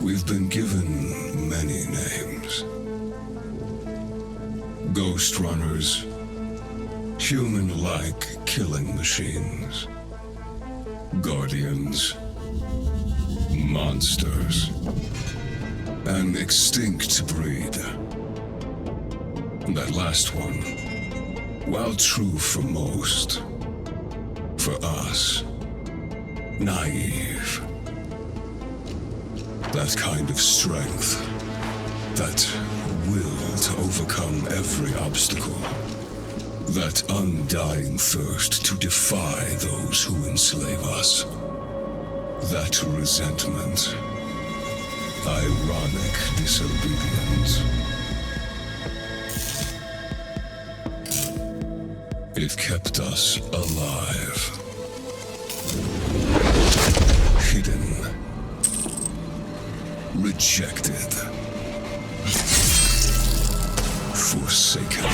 We've been given many names. Ghostrunners, human-like killing machines, guardians, monsters, an extinct breed. That last one, while true for most, for us, naive. That kind of strength, that will to overcome every obstacle, that undying thirst to defy those who enslave us, that resentment, ironic disobedience. It kept us alive, hidden, rejected, forsaken.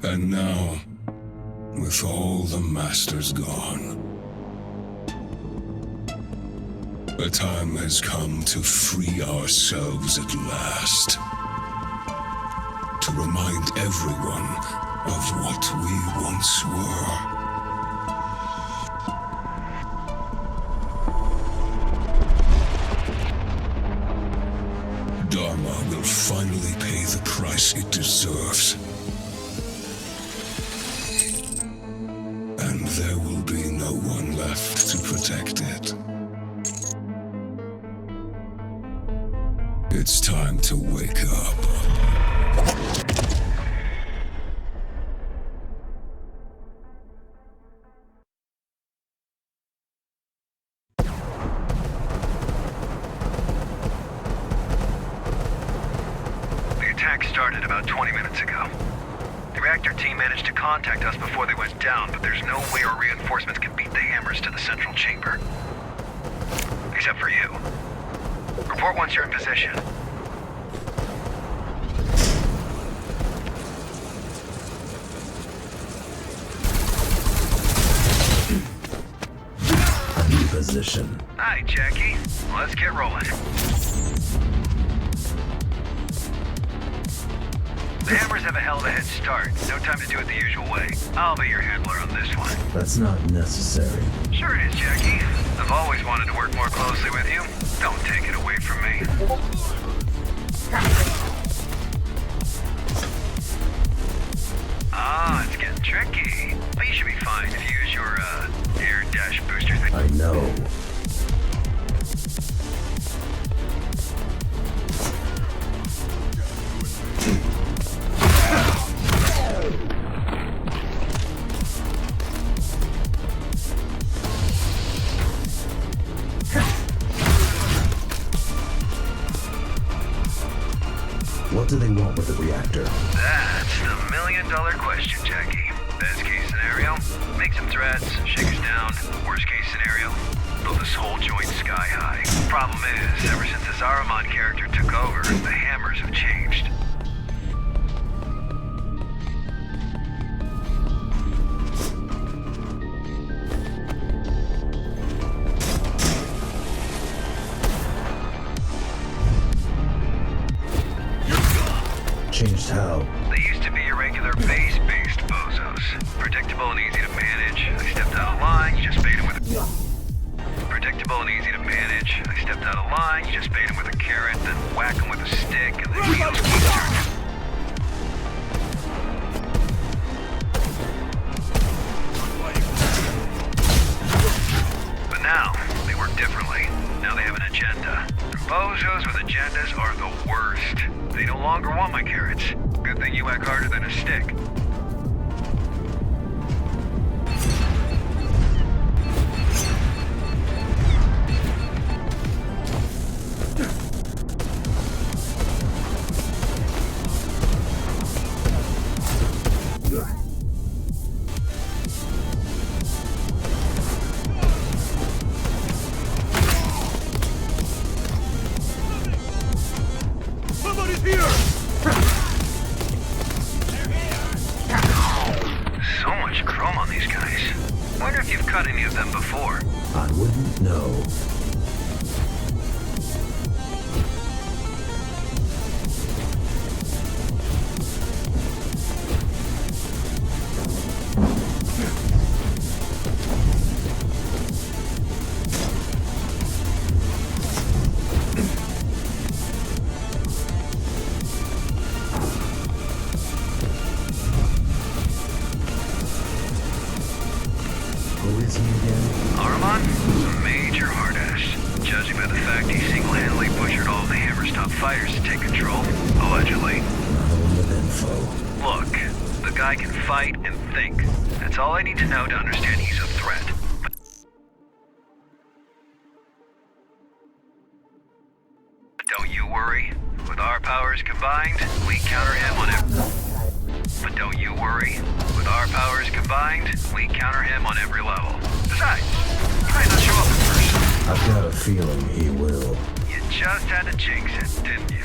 And now, with all the masters gone, the time has come to free ourselves at last. To remind everyone of what we once were. Dharma will finally pay the price it deserves. And there will be no one left to protect it. It's time to wake up. The attack started about 20 minutes ago. The reactor team managed to contact us before they went down, but there's no way our reinforcements can beat the hammers to the central chamber. Except for you. Report once you're in position. In position. Hi, Jackie. Let's get rolling. The hammers have a hell of a head start. No time to do it the usual way. I'll be your handler on this one. That's not necessary. Sure it is, Jackie. I've always wanted to work more closely with you. Don't take it away from me. Ah, it's getting tricky. But you should be fine if you use your, air dash booster thing. I know. What do they want with the reactor? That's the million-dollar question, Jackie. Best case scenario, make some threats, shake us down. Worst case scenario, blow this whole joint sky high. Problem is, ever since the Saruman character took over, the hammers have changed. Changed how? They used to be irregular base-based bozos. Predictable and easy to manage. I stepped out of line, you just bait him with a... Predictable and easy to manage. I stepped out of line, you just bait him with a carrot, then whack him with a stick, and the wheels keep turning. But now, they work differently. Now they have an agenda. Bozos with agendas are the worst. They no longer want my carrots. Good thing you whack harder than a stick. So much chrome on these guys. Wonder if caught any of them before. I wouldn't know. Who is he again? Ahriman? A major hard-ass. Judging by the fact he single-handedly butchered all of the Hammer's top fighters to take control, allegedly. Another with info. Look, the guy can fight and think. That's all I need to know to understand he's a threat. Don't you worry. With our powers combined, we counter him on But don't you worry. With our powers combined, we counter him on every level. Besides, he might not show up in person. I've got a feeling he will. You just had to jinx it, didn't you?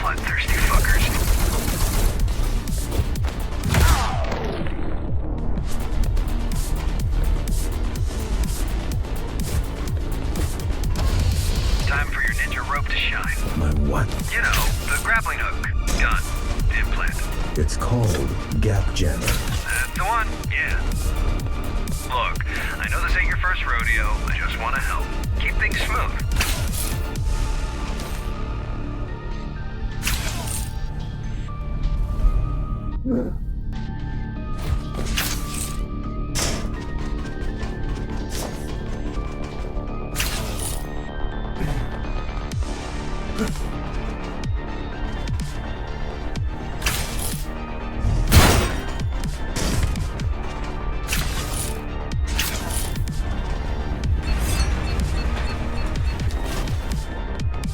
Bloodthirsty fuckers. Time for your ninja rope to shine. My what? You know, the grappling hook, gun, implant. It's called Gap Jammer. That's the one, yeah. Look, I know this ain't your first rodeo. I just want to help. Keep things smooth.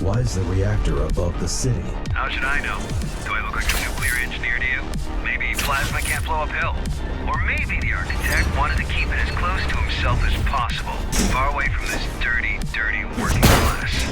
Why is the reactor above the city? How should I know? Do I look like a nuclear engineer to you? Maybe plasma can't flow uphill. Or maybe the architect wanted to keep it as close to himself as possible, far away from this dirty, dirty working class.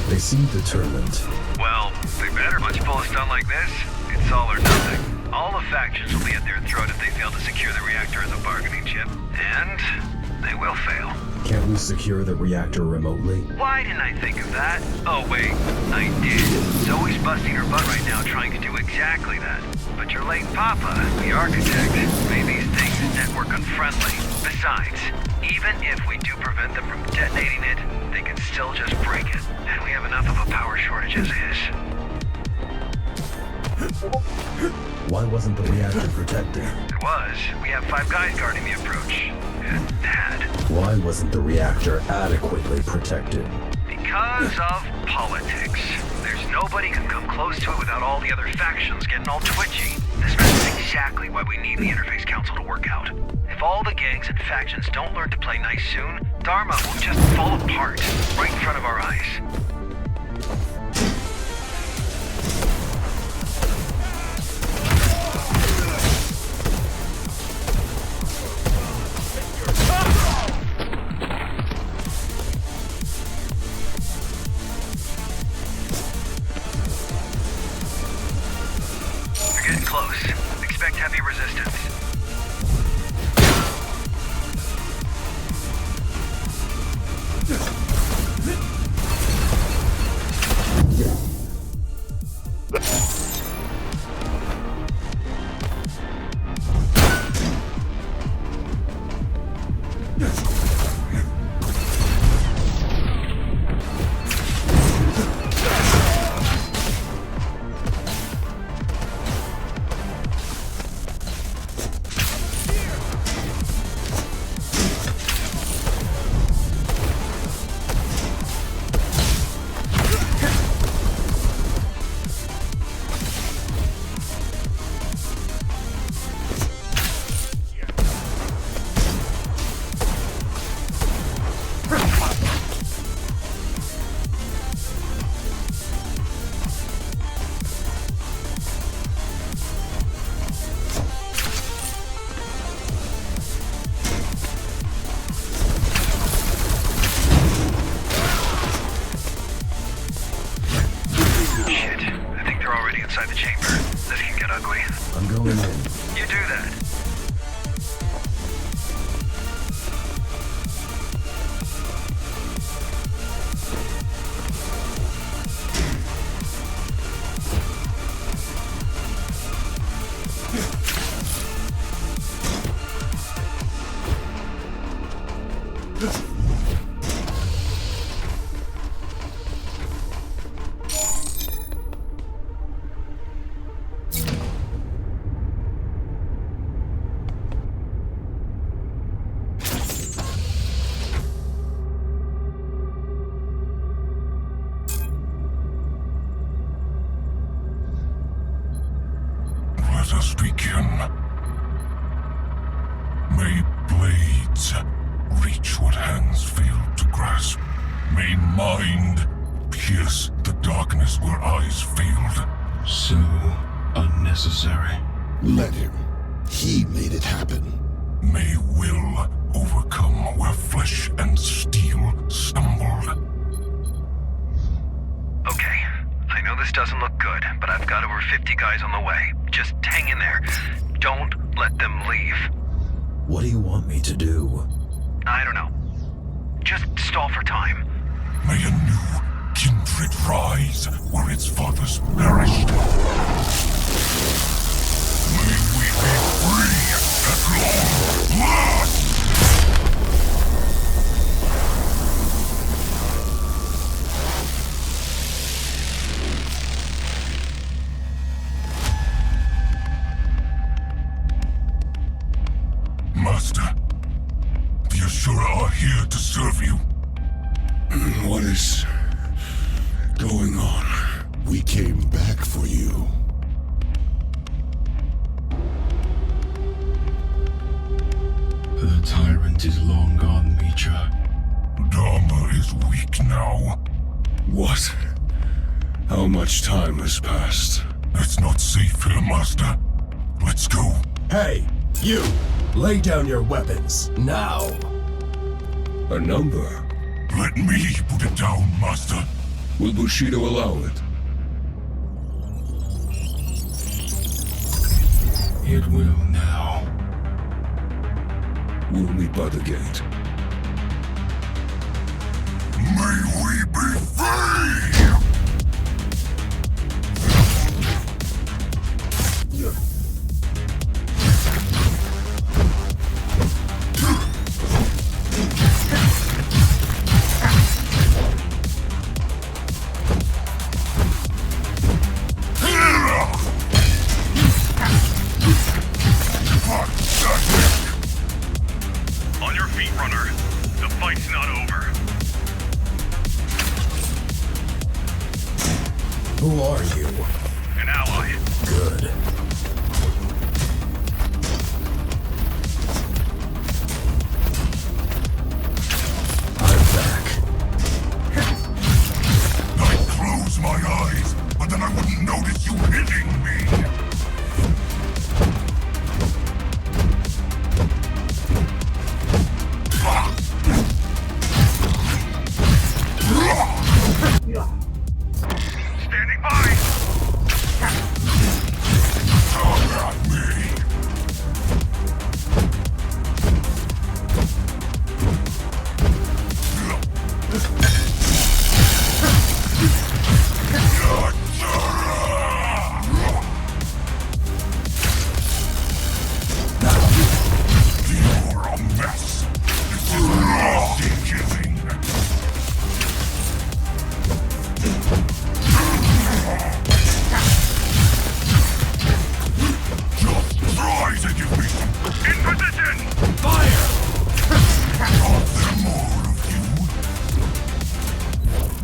They seem determined. Well, they better much pull a stunt like this. It's all or nothing. All the factions will be at their throat if they fail to secure the reactor as a bargaining chip. And They will fail. Can't we secure the reactor remotely? Why didn't I think of that? Oh wait, I did. Zoe's busting her butt right now trying to do exactly that. But your late papa, the architect, made these things network unfriendly. Besides, even if we do prevent them from detonating it, they can still just break it. And we have enough of a power shortage as is. Why wasn't the reactor protected? It was. We have 5 guys guarding the approach. It had. Why wasn't the reactor adequately protected? Because of politics. There's nobody can come close to it without all the other factions getting all twitchy. This is exactly why we need the Interface Council to work out. If all the gangs and factions don't learn to play nice soon, Dharma will just fall apart right in front of our eyes. Close. Expect heavy resistance. Inside the chamber. This can get ugly. I'm going in. You do that. Let us begin. May blades reach what hands failed to grasp. May mind pierce the darkness where eyes failed. So unnecessary. Let him. He made it happen. May will overcome where flesh and steel stumbled. Okay, I know this doesn't look good, but I've got over 50 guys on the way. Just hang in there. Don't let them leave. What do you want me to do? I don't know. Just stall for time. May a new kindred rise where its fathers perished. May we be free at long last! Master, the Ashura are here to serve you. What is going on? We came back for you. The tyrant is long gone, Mitra. Dharma is weak now. What? How much time has passed? It's not safe here, Master. Let's go. Hey, you! Lay down your weapons, now! A number? Let me put it down, Master. Will Bushido allow it? It will now. We'll meet by the gate. May we be free! On your feet, runner. The fight's not over. Who are you? An ally. Good. I'm back. I'd close my eyes, but then I wouldn't notice you hitting me. Standing by! Come at me. You're a mess. This is mercy-giving. Just try to give me some. In position! Fire! Are there more of you?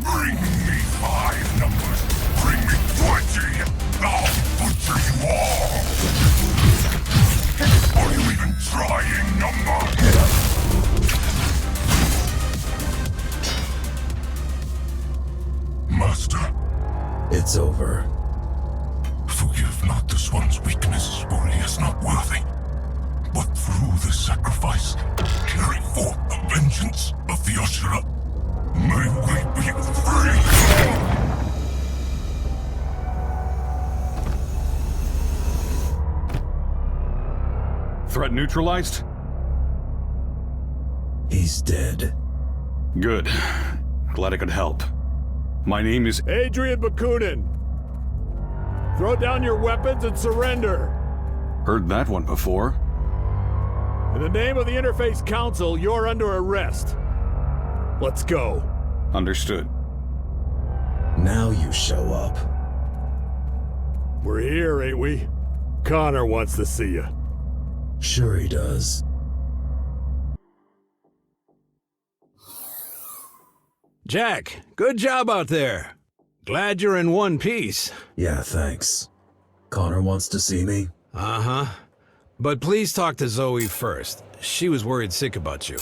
Bring me 5 numbers. Bring me 20. I'll butcher you all. Are you even trying, number? Master, It's over. forgive not this one's weakness, for he is not worthy. But through this sacrifice, carry forth the vengeance of the Ashura. May we be free! Threat neutralized? He's dead. Good. Glad I could help. My name is... Adrian Bakunin! Throw down your weapons and surrender! Heard that one before. In the name of the Interface Council, you're under arrest. Let's go. Understood. Now you show up. We're here, ain't we? Connor wants to see you. Sure he does. Jack, good job out there. Glad you're in one piece. Yeah, thanks. Connor wants to see me? Uh-huh. But please talk to Zoe first. She was worried sick about you.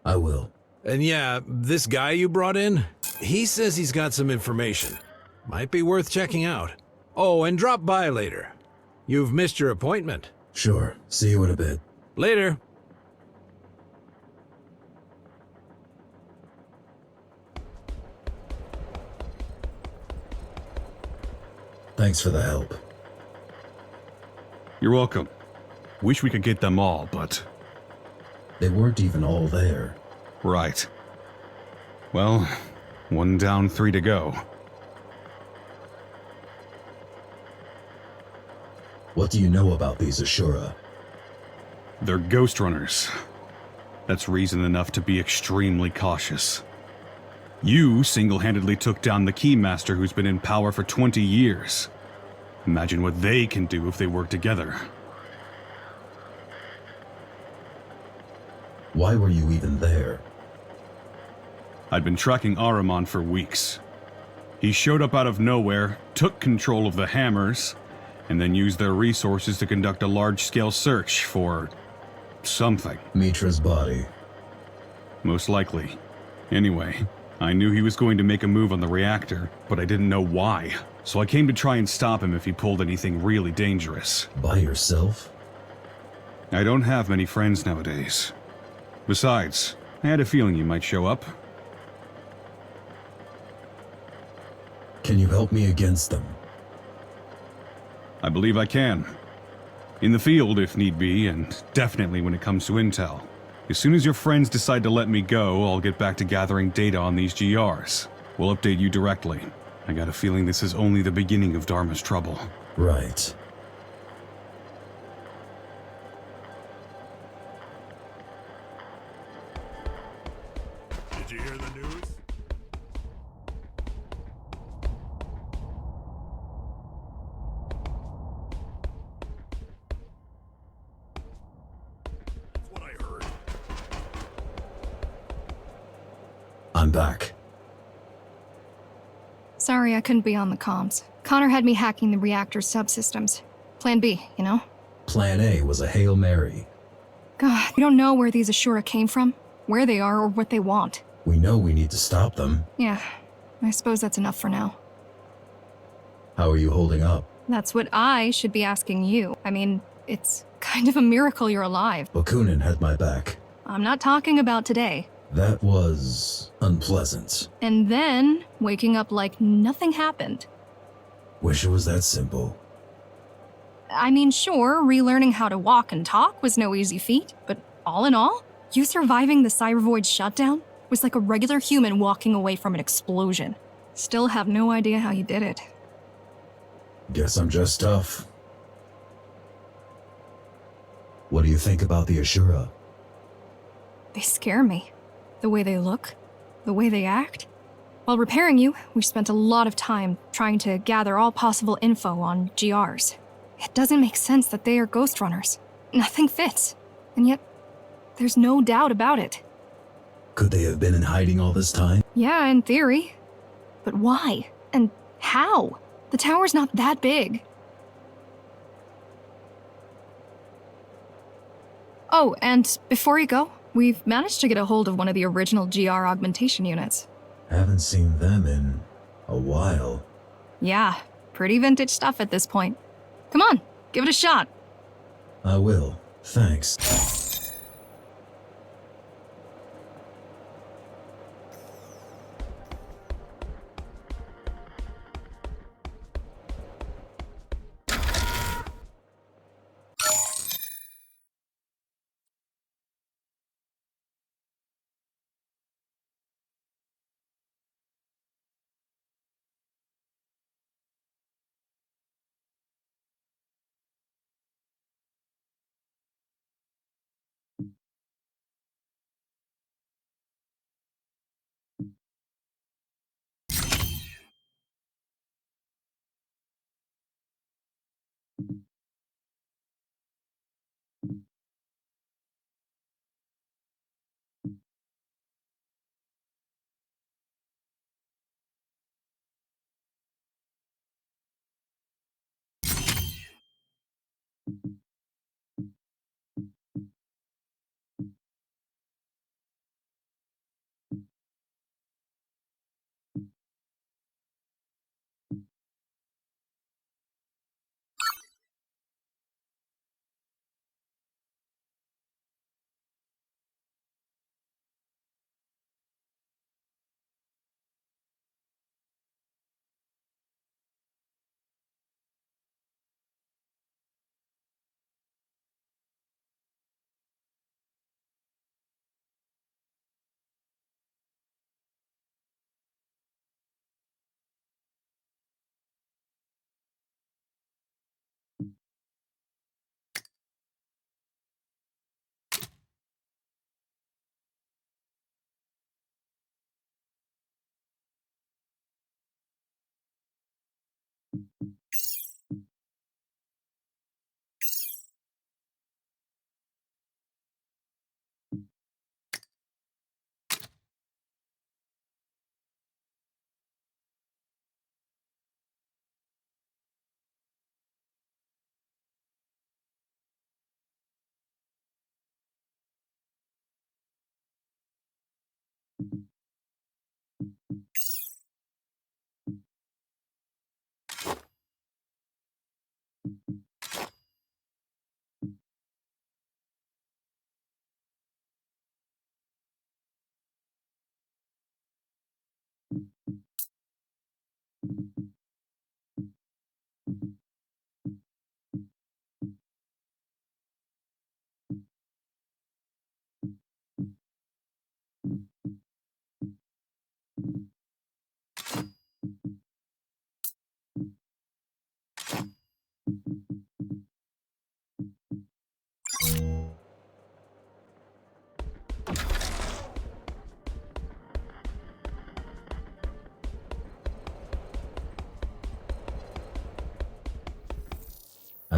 I will. And yeah, this guy you brought in, he says he's got some information. Might be worth checking out. Oh, and drop by later. You've missed your appointment. Sure. See you in a bit. Later. Thanks for the help. You're welcome. Wish we could get them all, but... They weren't even all there. Right. Well, 1 down, 3 to go. What do you know about these Ashura? They're Ghostrunners. That's reason enough to be extremely cautious. You single-handedly took down the Keymaster who's been in power for 20 years. Imagine what they can do if they work together. Why were you even there? I'd been tracking Ahriman for weeks. He showed up out of nowhere, took control of the Hammers, and then used their resources to conduct a large-scale search for... something. Mitra's body. Most likely. Anyway, I knew he was going to make a move on the reactor, but I didn't know why. So I came to try and stop him if he pulled anything really dangerous. By yourself? I don't have many friends nowadays. Besides, I had a feeling you might show up. Can you help me against them? I believe I can. In the field, if need be, and definitely when it comes to intel. As soon as your friends decide to let me go, I'll get back to gathering data on these GRs. We'll update you directly. I got a feeling this is only the beginning of Dharma's trouble. Right. Did you hear the news? That's what I heard. I'm back. Sorry I couldn't be on the comms. Connor had me hacking the reactor's subsystems. Plan B, you know? Plan A was a Hail Mary. God, we don't know where these Ashura came from, where they are, or what they want. We know we need to stop them. Yeah, I suppose that's enough for now. How are you holding up? That's what I should be asking you. I mean, it's kind of a miracle you're alive. Bakunin had my back. I'm not talking about today. That was unpleasant. And then, waking up like nothing happened. Wish it was that simple. I mean, sure, relearning how to walk and talk was no easy feat, but all in all, you surviving the Cybervoid shutdown was like a regular human walking away from an explosion. Still have no idea how you did it. Guess I'm just tough. What do you think about the Ashura? They scare me. The way they look, the way they act. While repairing you, we spent a lot of time trying to gather all possible info on GRs. It doesn't make sense that they are Ghostrunners. Nothing fits. And yet, there's no doubt about it. Could they have been in hiding all this time? Yeah, in theory. But why? And how? The tower's not that big. Oh, and before you go, we've managed to get a hold of one of the original GR augmentation units. Haven't seen them in a while. Yeah, pretty vintage stuff at this point. Come on, give it a shot. I will. Thanks.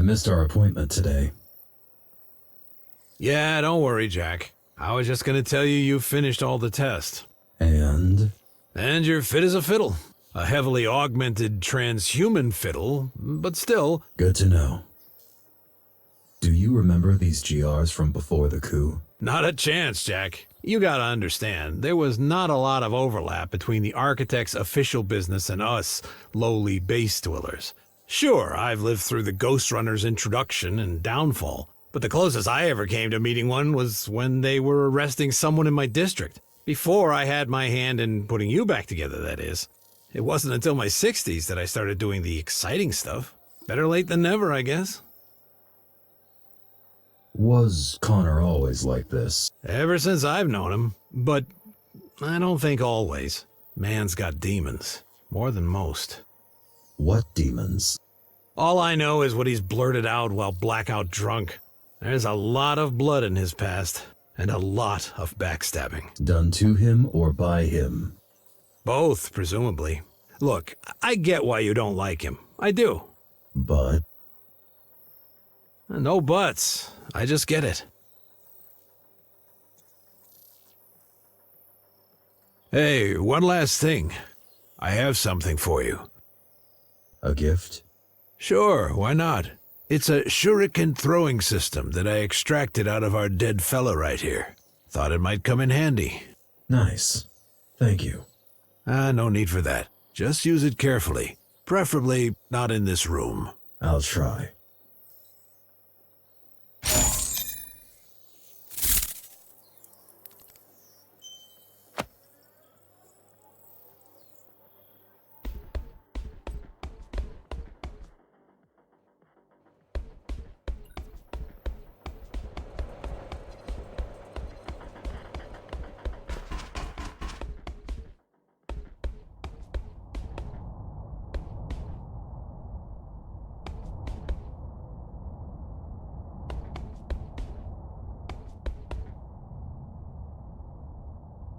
missed our appointment today. Yeah, don't worry, Jack. I was just gonna tell you finished all the tests. And? And you're fit as a fiddle. A heavily augmented transhuman fiddle, but still. Good to know. Do you remember these GRs from before the coup? Not a chance, Jack. You gotta understand, there was not a lot of overlap between the Architect's official business and us, lowly base dwellers. Sure, I've lived through the Ghostrunner's introduction and downfall, but the closest I ever came to meeting one was when they were arresting someone in my district. Before I had my hand in putting you back together, that is. It wasn't until my 60s that I started doing the exciting stuff. Better late than never, I guess. Was Connor always like this? Ever since I've known him, but I don't think always. Man's got demons, more than most. What demons? All I know is what he's blurted out while blackout drunk. There's a lot of blood in his past, and a lot of backstabbing. Done to him or by him? Both, presumably. Look, I get why you don't like him. I do. But? No buts. I just get it. Hey, one last thing. I have something for you. A gift? Sure, why not? It's a shuriken throwing system that I extracted out of our dead fella right here. Thought it might come in handy. Nice. Thank you. No need for that. Just use it carefully. Preferably not in this room. I'll try.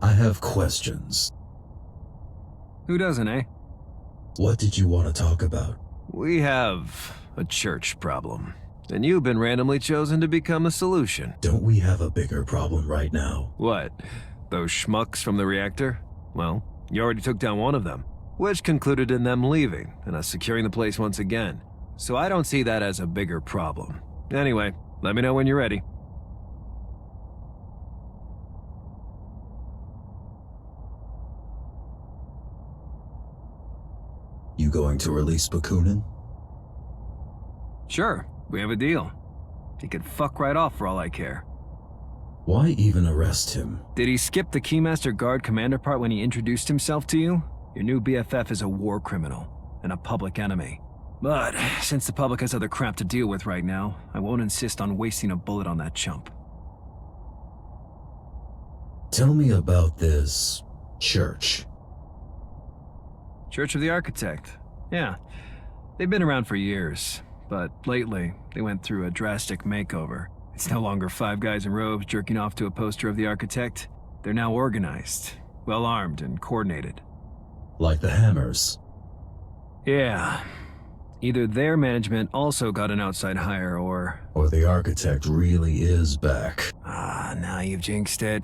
I have questions. Who doesn't, eh? What did you want to talk about? We have a church problem, and you've been randomly chosen to become the solution. Don't we have a bigger problem right now? What? Those schmucks from the reactor? Well, you already took down one of them, which concluded in them leaving and us securing the place once again. So I don't see that as a bigger problem. Anyway, let me know when you're ready. You going to release Bakunin? Sure, we have a deal. He could fuck right off for all I care. Why even arrest him? Did he skip the Keymaster Guard commander part when he introduced himself to you? Your new BFF is a war criminal and a public enemy. But since the public has other crap to deal with right now, I won't insist on wasting a bullet on that chump. Tell me about this church. Church of the Architect. Yeah, they've been around for years, but lately they went through a drastic makeover. It's no longer 5 guys in robes jerking off to a poster of the Architect. They're now organized, well-armed, and coordinated. Like the Hammers? Yeah. Either their management also got an outside hire, or the Architect really is back. Now you've jinxed it.